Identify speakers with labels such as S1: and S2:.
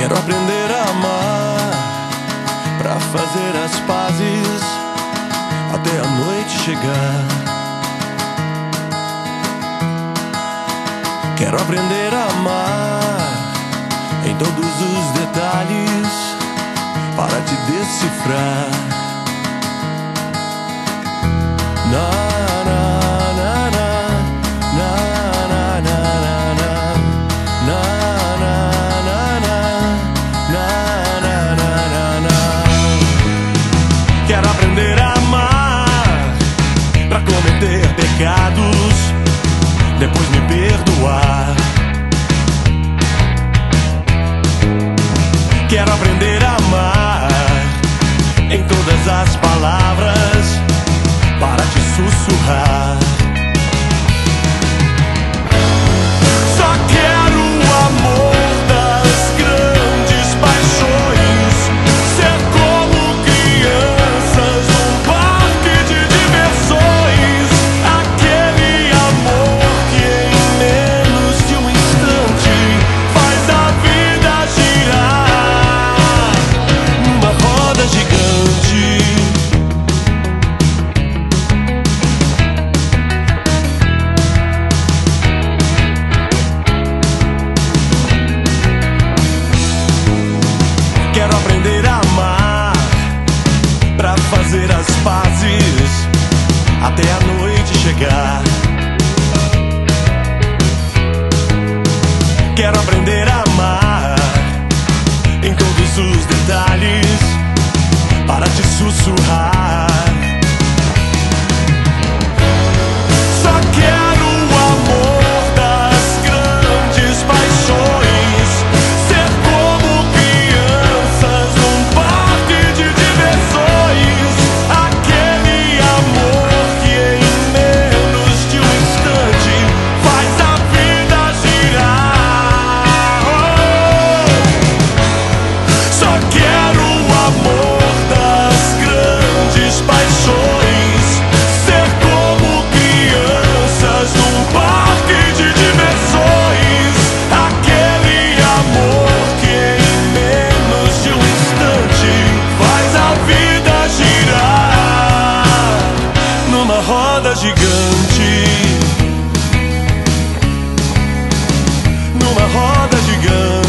S1: Quero aprender a amar, pra fazer as pazes até a noite chegar. Quero aprender a amar em todos os detalhes para te decifrar. Na, na, na, na, na, na, na, na, na, na. Quero aprender a amar pra cometer pecados, depois me perdoar. Quero aprender a amar em todas as palavras para te sussurrar. Só quero o amor das grandes paixões, ser como crianças num parque de diversões. Aquele amor que em menos de um instante faz a vida girar numa roda gigante. Quero aprender a amar pra fazer as pazes até a noite chegar. Quero aprender a amar em todos os detalhes para te sussurrar. Só quero o amor das grandes paixões, ser como crianças num parque de diversões. Aquele amor que em menos de um instante faz a vida girar. Só quero o amor das grandes paixões, ser como crianças num parque de diversões. Aquele amor que em menos de um instante faz a vida girar numa roda gigante, numa roda gigante.